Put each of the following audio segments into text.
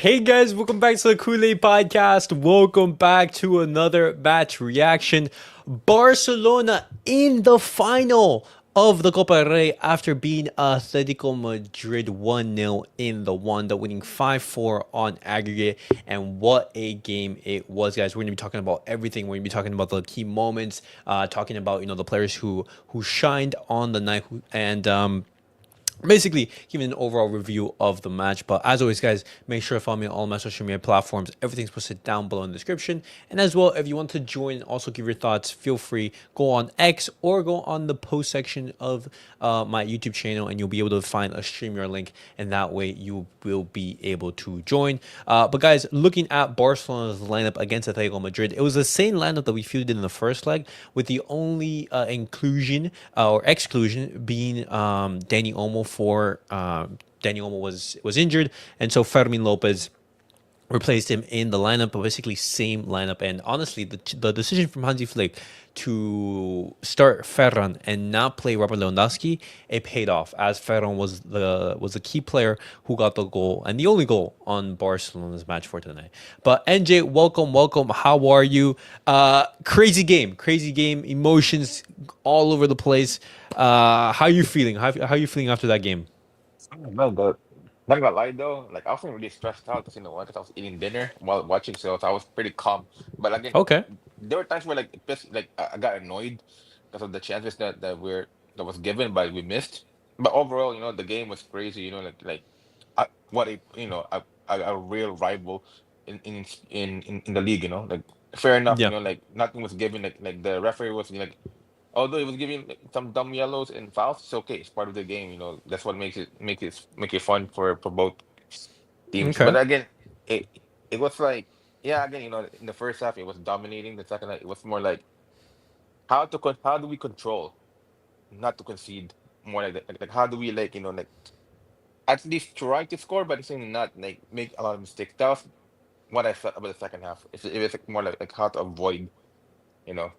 Hey guys, welcome back to the CulePodcast. Welcome back to another batch reaction. Barcelona in the final of the Copa del Rey after beating Atlético Madrid 1-0 in the Wanda, winning 5-4 on aggregate. And what a game it was, guys. We're going to be talking about everything. We're going to be talking about the key moments, talking about, the players who shined on the night and basically giving an overall review of the match. But as always, guys, make sure to follow me on all my social media platforms. Everything's posted down below in the description. And as well, if you want to join and also give your thoughts, feel free, go on X or go on the post section of my YouTube channel, and you'll be able to find a StreamYard link, and that way you will be able to join. But guys, looking at Barcelona's lineup against Atletico Madrid, it was the same lineup that we fielded in the first leg, with the only inclusion or exclusion being Dani Olmo for Dani Olmo was injured, and so Fermin Lopez replaced him in the lineup, but basically same lineup. And honestly, the decision from Hansi Flick to start Ferran and not play Robert Lewandowski, it paid off, as Ferran was the key player who got the goal and the only goal on Barcelona's match for tonight. But NJ, welcome. How are you? Crazy game, emotions all over the place. How are you feeling? How are you feeling after that game? No, but not gonna lie though, like I wasn't really stressed out because because I was eating dinner while watching, so I was pretty calm. But again, Okay. there were times where I got annoyed because of the chances that was given, but we missed. But overall, the game was crazy. What a a real rival in the league. Like fair enough. Yeah. Like nothing was given. Like the referee was like. Although it was giving some dumb yellows and fouls, it's okay. It's part of the game. That's what make it fun for both teams. Okay. But again, it it was like yeah, again, in the first half it was dominating. The second half it was more like how do we control, not to concede, more like that. Like how do we at least try to score, but at the same time not like make a lot of mistakes. That was what I felt about the second half. It was like more like how to avoid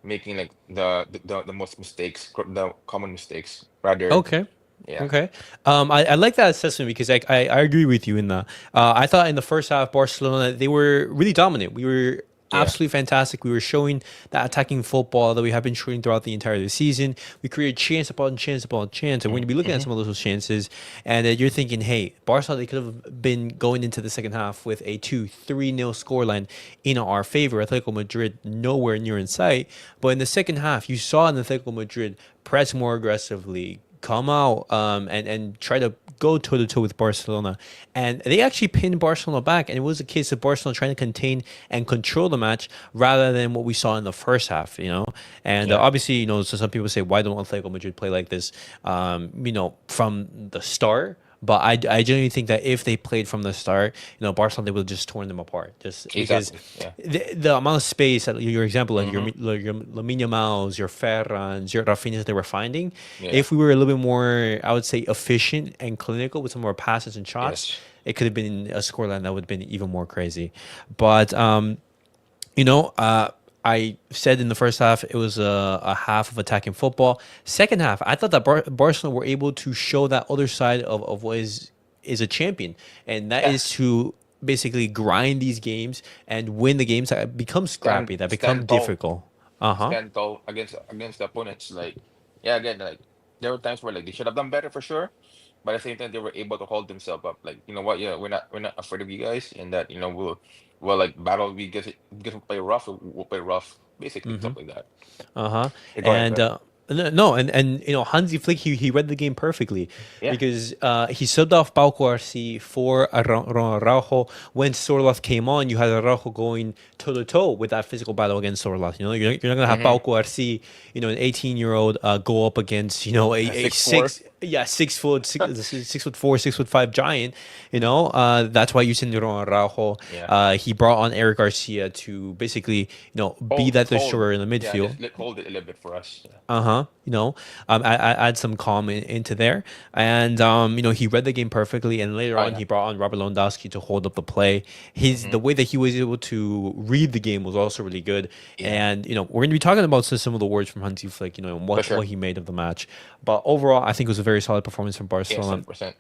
making like the most mistakes, the common mistakes, rather. Okay. Yeah. Okay. I like that assessment because I agree with you in that. I thought in the first half, Barcelona, they were really dominant. We were Yeah. absolutely fantastic. We were showing that attacking football that we have been showing throughout the entire season. We created chance upon chance upon chance. And when you be looking at Mm-hmm. some of those chances, and you're thinking, hey, Barcelona, they could have been going into the second half with a 2-3-0 scoreline in our favor. Atletico Madrid nowhere near in sight. But in the second half, you saw in Atletico Madrid press more aggressively, come out and try to go toe to toe with Barcelona, and they actually pinned Barcelona back, and it was a case of Barcelona trying to contain and control the match rather than what we saw in the first half, and Yeah. obviously, so some people say, why don't Atletico Madrid play like this, from the start? But I genuinely think that if they played from the start, Barcelona, they would have just torn them apart. Just because Exactly. Yeah. the amount of space, your example, like Mm-hmm. your Lamine Yamals, your Ferrans, your Rafinhas they were finding, Yeah. if we were a little bit more, I would say, efficient and clinical with some more passes and shots, Yes. it could have been a scoreline that would have been even more crazy. But you know, uh, I said in the first half it was a half of attacking football. Second half, I thought that Barcelona were able to show that other side of what is a champion, and that Yeah. is to basically grind these games and win the games that become Stand scrappy, that become stand tall. difficult. Uh huh. Stand tall against the opponents. Like yeah, again, like there were times where like they should have done better for sure. But at the same time they were able to hold themselves up. Like, you know what, yeah, we're not afraid of you guys, and that, we'll like battle because we play rough, we'll play rough. Basically, Mm-hmm. something like that. Uh-huh. Yeah, go ahead, go And ahead. no, and Hansi Flick, he read the game perfectly Yeah. because he subbed off Pau Cubarsí for Araujo. When Sorloth came on, you had Araujo going toe to toe with that physical battle against Sorloth. You're not gonna have Pau Mm-hmm. Cubarsí, an 18-year-old go up against a 6'4". 6 foot 6 foot 4, 6 foot 5 giant. That's why you send Araujo. Yeah. He brought on Eric Garcia to basically be that Hold. destroyer in the Yeah, midfield. hold it a little bit for us. Yeah. Uh-huh. I add some calm into there. And, he read the game perfectly. And later Oh on, yeah. he brought on Robert Lewandowski to hold up the play. The Mm-hmm. way that he was able to read the game was also really good. Yeah, And, we're going to be talking about some of the words from Hansi Flick, and for what sure. he made of the match. But overall, I think it was a very solid performance from Yes, Barcelona. 100%.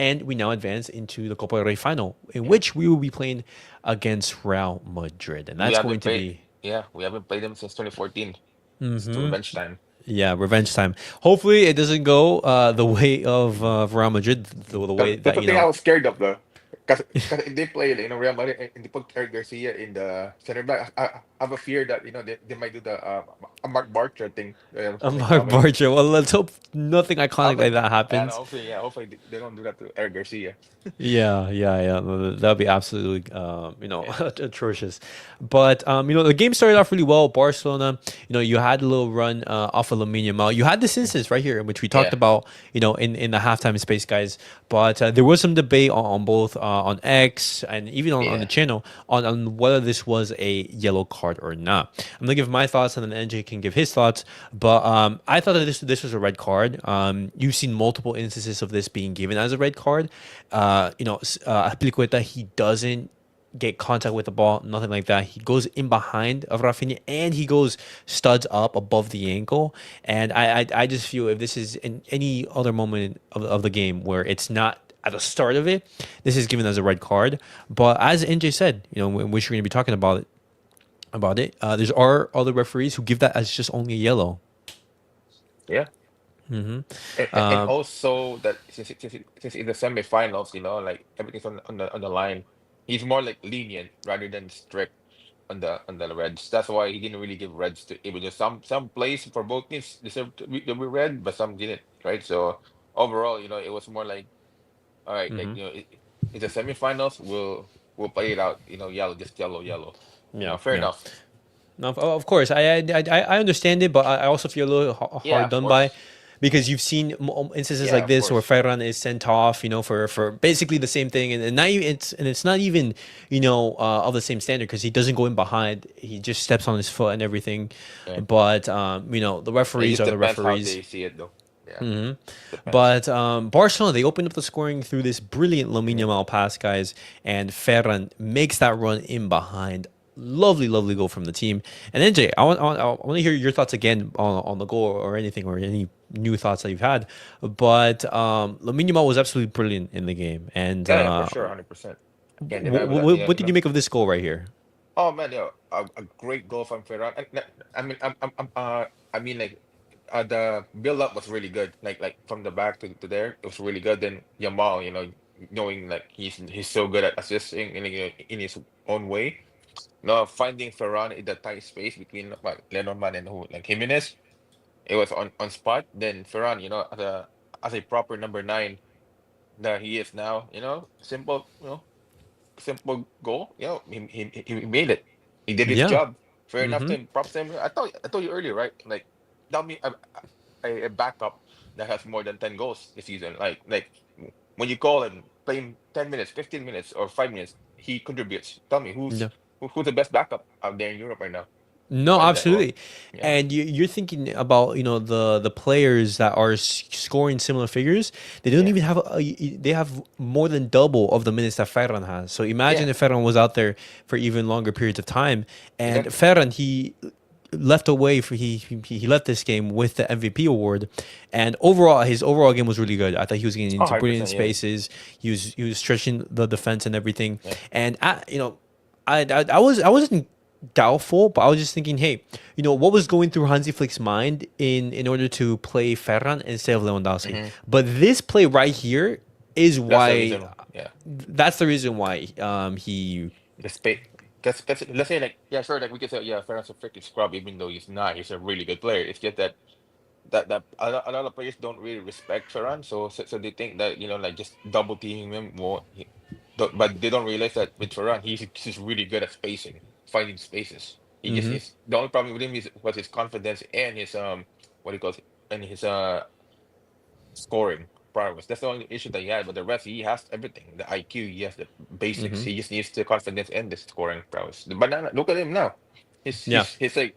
and we now advance into the Copa del Rey final, in Yeah. which we will be playing against Real Madrid, and We that's going haven't to played. be Yeah, we haven't played them since 2014. It's the revenge time. yeah, revenge time. Hopefully, it doesn't go the way of Real Madrid, the way That's that the thing I was scared of though. Because if they play, Real Madrid and they put Eric Garcia in the center back, I have a fear that they might do the a Mark Bartra thing from like Mark comedy. Bartra. Well, let's hope nothing iconic like Hopefully, that and happens. hopefully, yeah, hopefully they don't do that to Eric Garcia. Yeah. That'd be absolutely, Yeah, atrocious. But the game started off really well. Barcelona, you had a little run off of Lamine Yamal. You had this instance right here, which we talked yeah, about, in the halftime space, guys. But there was some debate on both on X and even on the yeah. channel on whether this was a yellow card or not. I'm gonna give my thoughts, and then NJ can give his thoughts. But I thought that this was a red card. You've seen multiple instances of this being given as a red card. Aplicueta, he doesn't get contact with the ball, nothing like that. He goes in behind of Rafinha and he goes studs up above the ankle. And I just feel if this is in any other moment of the game where it's not at the start of it, this is given as a red card. But as NJ said, in which we're going to be talking about it, there's are other referees who give that as just only a yellow. Yeah. And also that since in the semifinals, like everything's on the line, he's more like lenient rather than strict on the reds. That's why he didn't really give reds to even just some plays for both teams deserved to be red, but some didn't, right? So overall, it was more like, all right, like it's the semifinals, we'll play it out, yellow, just yellow, yellow. Yeah, Fair yeah. enough. No, of course, I understand it, but I also feel a little Yeah, hard of done by, course. because you've seen instances Yeah, like of this where course. Ferran is sent off, for basically the same thing, and not even it's not even of the same standard because he doesn't go in behind, he just steps on his foot and everything, Yeah. but the It referees just are the depends how referees. they see it though. Yeah. Depends. But Barcelona, they opened up the scoring through this brilliant Lamine Yeah. Yamal pass, guys, and Ferran makes that run in behind. Lovely, lovely goal from the team. And NJ, I want to hear your thoughts again on the goal or anything or any new thoughts that you've had. But Lamine Yamal was absolutely brilliant in the game. And Yeah, yeah, for sure, 100%. I can't deny with that. what did you make of this goal right here? Oh man, yeah, a great goal from Ferran. I mean, I mean, like, the build up was really good. Like from the back to there, it was really good. Then Yamal, knowing like he's so good at assisting in his own way. Finding Ferran in the tight space between like Lenormand and who like Jimenez, it was on spot. Then Ferran, as a proper number nine that he is now, simple goal. He made it. He did his Yeah. job. Fair enough to him. Props to him. I told you earlier, right? Like that mean a backup that has more than 10 goals this season. Like when you call him, play him 10 minutes, 15 minutes, or 5 minutes, he contributes. Tell me Yeah. who's the best backup out there in Europe right now? No, Find that. Well, absolutely. yeah, And you're thinking about the players that are scoring similar figures. They don't yeah, even have they have more than double of the minutes that Ferran has. So imagine yeah. if Ferran was out there for even longer periods of time. And Exactly. Ferran, he left away for he left this game with the MVP award, and overall his overall game was really good. I thought he was getting Oh, into brilliant 100%. Yeah, spaces. He was stretching the defense and everything, yeah, and I wasn't doubtful, but I was just thinking, hey, what was going through Hansi Flick's mind in order to play Ferran instead of Lewandowski? hmm. But this play right here is That's the why reason. Yeah. that's the reason why he The space, because let's say like, yeah, sure, like we could say, yeah, Ferran's a freaking scrub, even though he's not. He's a really good player. It's just that a lot of players don't really respect Ferran, so they think that like just double teaming him but they don't realize that with Ferran, he's really good at spacing, finding spaces. He just is the only problem with him was his confidence and his what he calls it, and his scoring prowess. That's the only issue that he had. But the rest, he has everything. The IQ, he has the basics. He just needs the confidence and the scoring prowess. But now, look at him now. He's yeah. he's he's like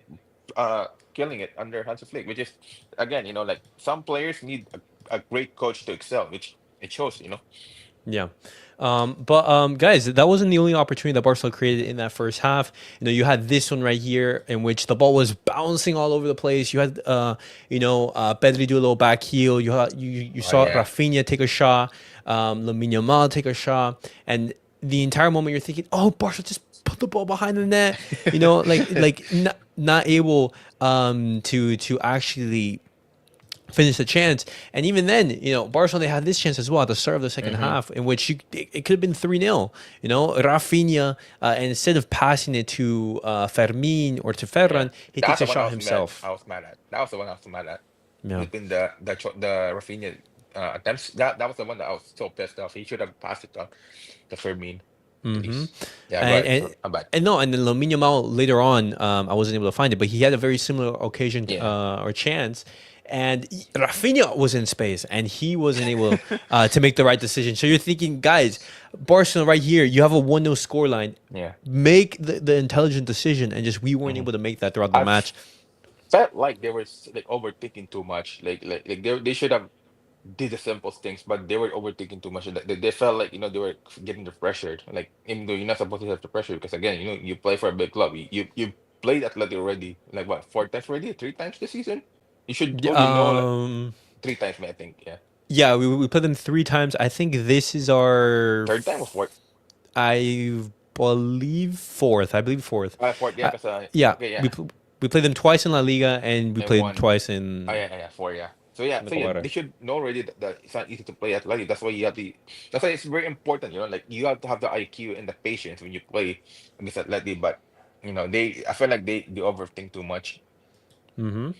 killing it under Hansi Flick, which is again, like some players need a great coach to excel, which it shows. Yeah. But guys, that wasn't the only opportunity that Barcelona created in that first half. You had this one right here in which the ball was bouncing all over the place. You had, Pedri do a little back heel. You Oh saw yeah. Rafinha take a shot, Lamine Yamal take a shot, and the entire moment you're thinking, "Oh, Barca just put the ball behind the net." Not able to actually finish the chance. And even then, Barcelona, they had this chance as well at the start of the second Mm-hmm. half, in which it could have been 3-0. Rafinha, and instead of passing it to Fermin or to Yeah. Ferran, he That's takes the a one I shot was mad. himself. I was mad at. That was the one I was mad at. Yeah. Between the Rafinha attempts, that was the one that I was so pissed off. He should have passed it to Fermin at Mm-hmm. least. Yeah, go And, ahead. and I'm bad. and no, and then Lamine Yamal later on, I wasn't able to find it, but he had a very similar occasion Yeah. or chance, and Rafinha was in space, and he wasn't able to make the right decision. So you're thinking, guys, Barcelona right here, you have a 1-0 scoreline. Yeah. Make the intelligent decision, and just we weren't Mm-hmm. able to make that throughout the I match. felt like they were like overthinking too much. Like they should have did the simple things, but they were overthinking too much. And they felt like they were getting the pressure. Like even though you're not supposed to have the pressure, because again, you play for a big club. You played Atleti already, like what, 4 times already, 3 times this season. You should Yeah, probably know like 3 times, I think. Yeah, yeah, we played them 3 times. I think this is our, third time or fourth. I believe fourth. I believe fourth. Fourth. Yeah, Uh, because yeah, okay, yeah, we played them twice in La Liga, and we and played them one. twice Oh in yeah, four. Yeah. So yeah, in the so yeah, Copa del they Rey. should know already that it's not easy to play Atleti. That's why you have the. That's why it's very important. Like you have to have the IQ and the patience when you play against Atleti. But I feel like they overthink too much. Hmm.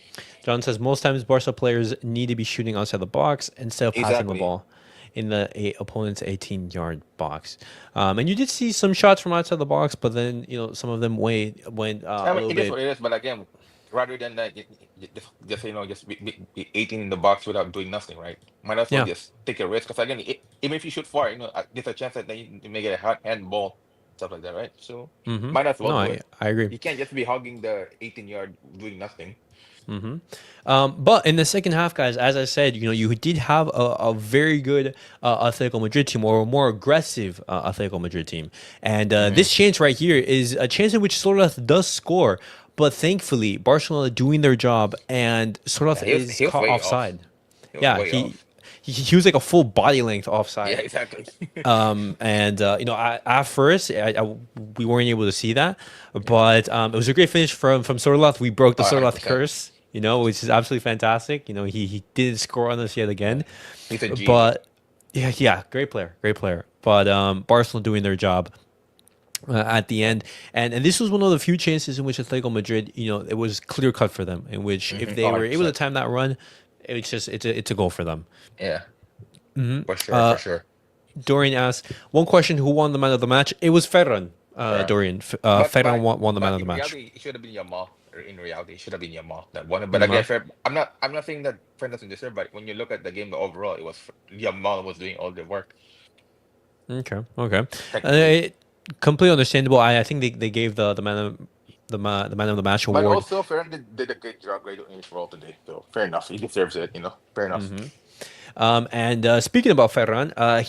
John says most times Barca players need to be shooting outside the box instead of passing the Exactly. ball in the opponent's 18-yard box. And you did see some shots from outside the box, but then some of them went I a mean, little it is bit. what it is. But again, rather than that, just be 18 in the box without doing nothing, right? Might as well Yeah. just take a risk. Because again, even if you shoot far, there's a chance that you may get a handball, stuff like that, right? So Hmm. might as well No, do I it. I agree. You can't just be hugging the 18-yard doing nothing. Hmm. But in the second half, guys, as I said, you did have a very good Atletico Madrid team, or a more aggressive Atletico Madrid team. And Hmm. this chance right here is a chance in which Soledad does score. But thankfully, Barcelona doing their job, and Soledad Yeah, is he was caught way off. offside. He was Yeah, way off. he was like a full body length Yeah, offside. exactly. And at first, we weren't able to see that, Yeah. but it was a great finish from Sorloth. We broke the Oh, Sorloth 100%. curse, which is absolutely fantastic. He did score on us yet again, Yeah. He's a G. but yeah, great player, great player. But Barcelona doing their job at the end, and this was one of the few chances in which Atletico Madrid, it was clear cut for them. In which, if Oh, they were able to 100%. time that run, it's a goal for them. Yeah, for sure, for Uh, sure. Dorian asked one question: who won the man of the match? It was Ferran. Fair. Dorian. But Ferran but won the man but of the in match. reality, it should have been Yamal. Or in reality, it should have been Yamal that won it. But again, Mhm. fair, I'm not saying that Fred doesn't deserve. But when you look at the game, the overall, it was Yamal was doing all the work Okay. Okay. technically. Completely understandable. I think they gave the man of the man of the match But award. also, Ferran did a great in his role today. So fair enough, he deserves it. Fair enough. And speaking about Ferran, Hmm.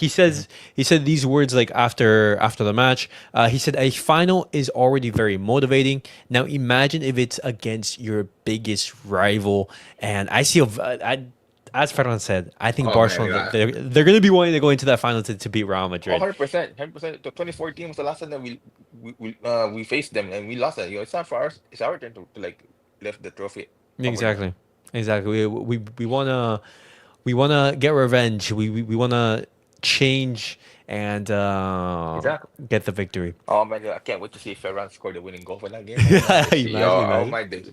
he said these words like after the match. He said a final is already very motivating. Now imagine if it's against your biggest rival. And I see, as Ferran said, I think Oh man, Barcelona yeah. they're going to be wanting to go into that final to beat Real Oh, Madrid. 100%, 100%. The 2014 was the last time that we faced them and we lost it. It's not for us. It's our turn to like lift the trophy over them. Exactly, exactly. We wanna get revenge. We wanna change and Exactly. get the victory. Oh man, I can't wait to see Ferran score the winning goal for that game. Oh my days, Imagine, oh imagine. my days.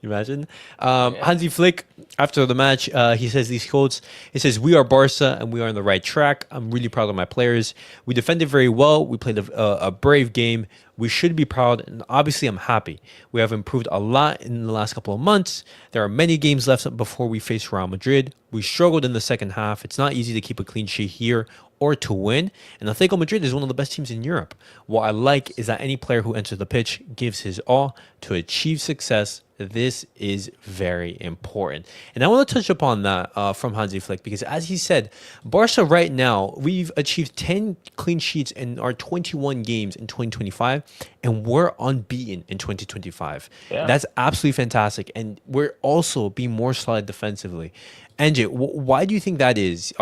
Imagine. Yeah. Hansi Flick, after the match, he says these quotes. He says, "We are Barca and we are on the right track. I'm really proud of my players. We defended very well. We played a brave game. We should be proud. And obviously, I'm happy. We have improved a lot in the last couple of months. There are many games left before we face Real Madrid. We struggled in the second half. It's not easy to keep a clean sheet here or to win. And Atletico Madrid is one of the best teams in Europe. What I like is that any player who enters the pitch gives his all to achieve success This is very important. And I want to touch upon that from Hansi Flick because, as he said, Barca right now, we've achieved 10 clean sheets in our 21 games in 2025, and we're unbeaten in 2025. Yeah. That's absolutely fantastic. And we're also being more solid defensively. NJ, why do you think that is?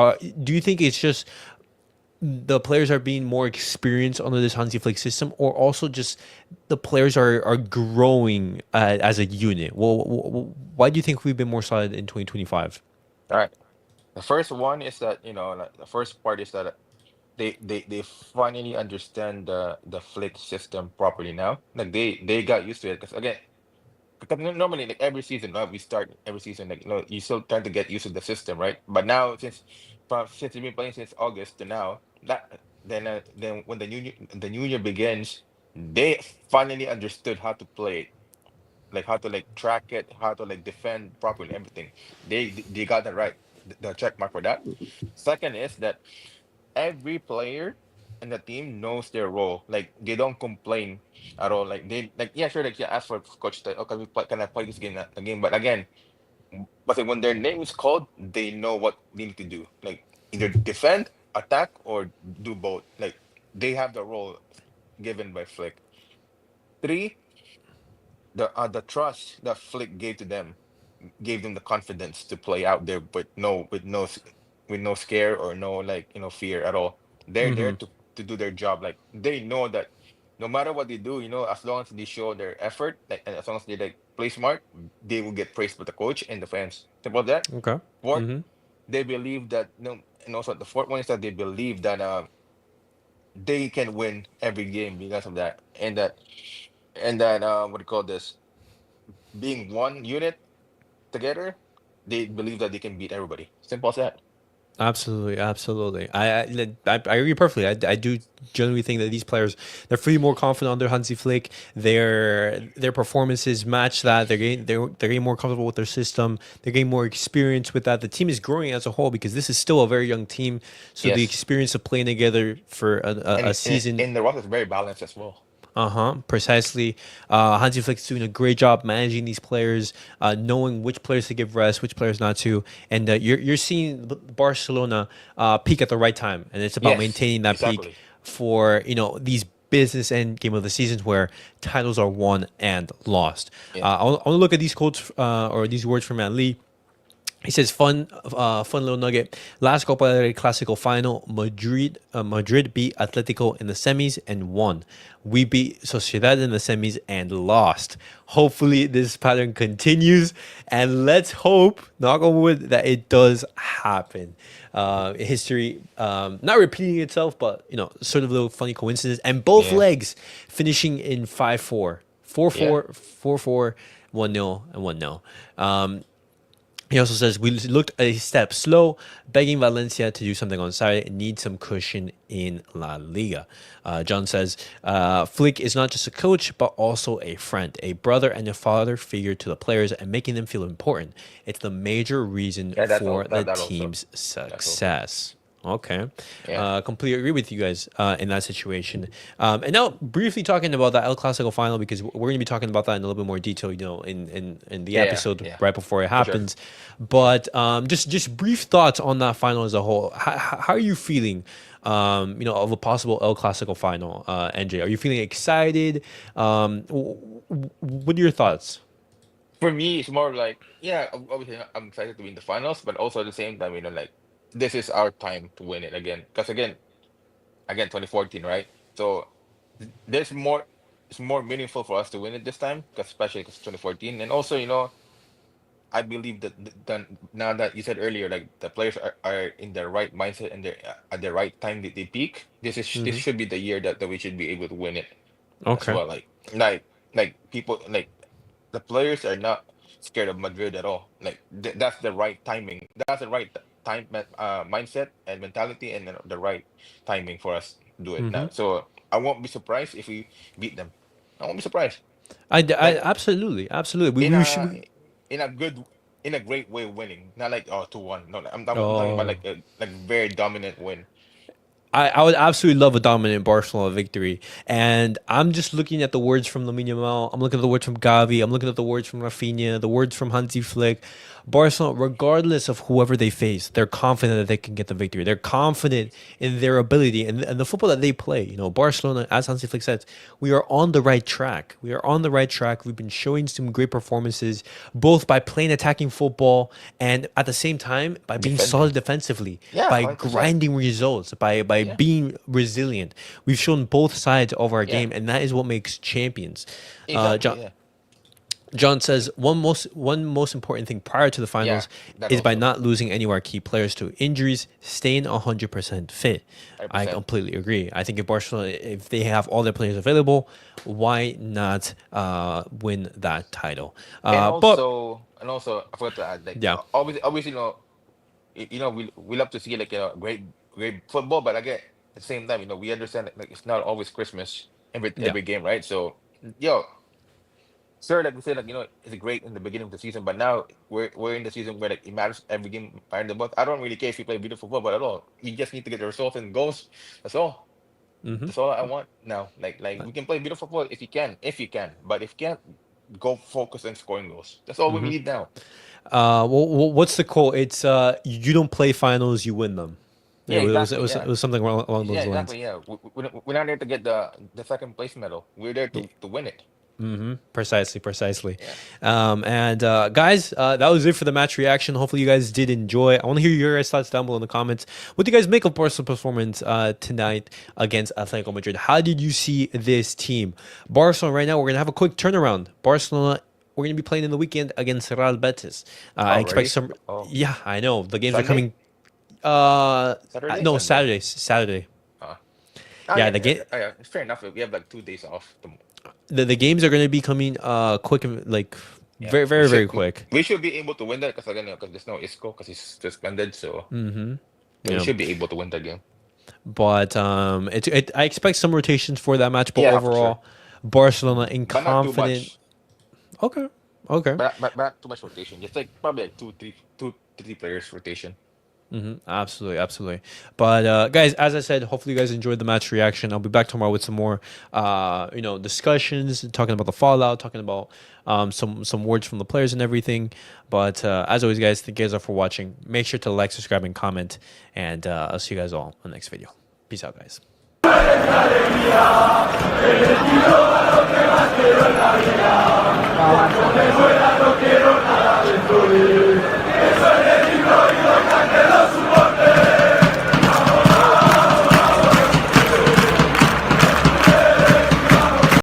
Do you think it's just the players are being more experienced under this Hansi Flick system, or also just the players are growing as a unit? Why do you think we've been more solid in 2025? All right. The first one is that, like the first part is that they finally understand the flick system properly now. Like they got used to it because normally like every season, we start every season like you still trying to get used to the system, right? But now since you've been playing since August to now, then when the new year begins, they finally understood how to play it, like how to like track it, how to like defend properly, everything. They got that right. The check mark for that. Second is that every player in the team knows their role. Like they don't complain at all. Like they like yeah sure like yeah ask for coach that, oh, can I play this game that game? But again, but like, when their name is called, they know what they need to do. Like either defend, attack, or do both. Like they have the role given by Flick. Three, the trust that Flick gave to them gave them the confidence to play out there, but with no scare or no like fear at all. They're there Hmm. to do their job. Like they know that no matter what they do, as long as they show their effort, like and as long as they like play smart, they will get praised by the coach and the fans. Simple as that. Okay. Fourth, Hmm. they believe that no, and also the fourth one is that they believe that they can win every game because of that, and that what do you call this? Being one unit together, they believe that they can beat everybody. Simple as that. Absolutely, absolutely. I agree perfectly. I do generally think that these players they're pretty more confident under Hansi Flick. Their performances match that. They're getting more comfortable with their system. They're getting more experience with that. The team is growing as a whole because this is still a very young team. So the Yes, experience of playing together for a and and, season. and the roster is very balanced as well. Uh-huh, precisely. Hansi Flick's doing a great job managing these players, knowing which players to give rest, which players not to, and you're seeing Barcelona peak at the right time, and it's about Yes, maintaining that peak exactly. for these business end game of the seasons where titles are won and lost. Yeah, I want to look at these quotes or these words from Matt Lee. He says, fun little nugget. Last Copa del Rey Clásico final, Madrid beat Atletico in the semis and won. We beat Sociedad in the semis and lost. Hopefully, this pattern continues, and let's hope, knock on wood, that it does happen. History not repeating itself, but sort of little funny coincidence. And both yeah, legs finishing in 5-4, four yeah. four, 4-4, 1-0, and 1-0. He also says, we looked a step slow, begging Valencia to do something on Saturday and need some cushion in La Liga. John says, Flick is not just a coach, but also a friend, a brother and a father figure to the players and making them feel important. It's the major reason Yeah, that's for all. the That also. team's That's also. success. Okay. Yeah. Completely agree with you guys in that situation. And now, briefly talking about that El Clasico final, because we're going to be talking about that in a little bit more detail, in the Yeah. episode Yeah. right before it For sure. happens. But just brief thoughts on that final as a whole. How are you feeling, of a possible El Clasico final, NJ? Are you feeling excited? What are your thoughts? For me, it's more like yeah. Obviously, I'm excited to win the finals, but also at the same time, like this is our time to win it again. Because again, 2014, right? So there's more. It's more meaningful for us to win it this time, because especially because 2014, and also I believe that now that you said earlier, like the players are in the right mindset and they're at the right time that they peak. This Hmm. should be the year that we should be able to win it as Okay. well. Like people like the players are not scared of Madrid at all. Like that's the right timing. That's the right mindset and mentality, and the right timing for us to do it Hmm. now. So I won't be surprised if we beat them. I won't be surprised. I Like absolutely, absolutely. in We should. in a good in a great way winning, not like 2-1. No, I'm talking about Oh. like a very dominant win. I would absolutely love a dominant Barcelona victory. And I'm just looking at the words from Lamine Yamal. I'm looking at the words from Gavi. I'm looking at the words from Rafinha, the words from Hansi Flick. Barcelona, regardless of whoever they face, they're confident that they can get the victory. They're confident in their ability and the football that they play. You know, Barcelona, as Hansi Flick says, we are on the right track. We are on the right track. We've been showing some great performances, both by playing attacking football and at the same time by being Defending. solid defensively, Yeah, by 100%. grinding results, by Yeah. being resilient. We've shown both sides of our Yeah. game, and that is what makes champions. Exactly. John says one most important thing prior to the finals that is by also. not losing any of our key players to injuries, staying 100% fit. I 100%. completely agree. I think if Barcelona, if they have all their players available, why not win that title? But And also, I forgot to add, like, yeah, obviously, we love to see like great football, but again, at the same time, we understand that, like, it's not always Christmas yeah. every game, right? So, yo, sure, like we said, like, it's great in the beginning of the season, but now we're in the season where, like, it matters every game matters the most. I don't really care if you play beautiful football at all. You just need to get the results and goals. That's all. Mm-hmm. That's all I want now. Like we can play beautiful football if you can, but if you can't, go focus on scoring goals. That's all we need now. What's the quote? It's you don't play finals, you win them. Yeah, It was exactly. Yeah, something along yeah, those lines. exactly. Yeah, we're not there to get the second place medal. We're there to win it. Precisely. Yeah. And guys, that was it for the match reaction. Hopefully you guys did enjoy. I want to hear your guys' thoughts down below in the comments. What do you guys make of Barca's performance tonight against Atletico Madrid? How did you see this team? Barcelona right now, we're going to have a quick turnaround. Barcelona, we're going to be playing in the weekend against Real Betis. I expect some... Oh. Yeah, I know. The games are Sunday? coming... Saturday? No, Sunday? Saturday. Yeah, the game... it's fair enough. We have like 2 days off. The games are going to be coming quick and like... Yeah. Very quick. We should be able to win that because there's no Isco because he's suspended. So we should be able to win that game. But I expect some rotations for that match. But Yeah, for overall, Barcelona in But not too confident. much. Okay. But not too much rotation. Just like probably like two, three players rotation. Absolutely. But guys, as I said, hopefully you guys enjoyed the match reaction. I'll be back tomorrow with some more, discussions, talking about the fallout, talking about some words from the players and everything. But as always, guys, thank you guys all for watching. Make sure to like, subscribe, and comment. And I'll see you guys all in the next video. Peace out, guys. Avanza.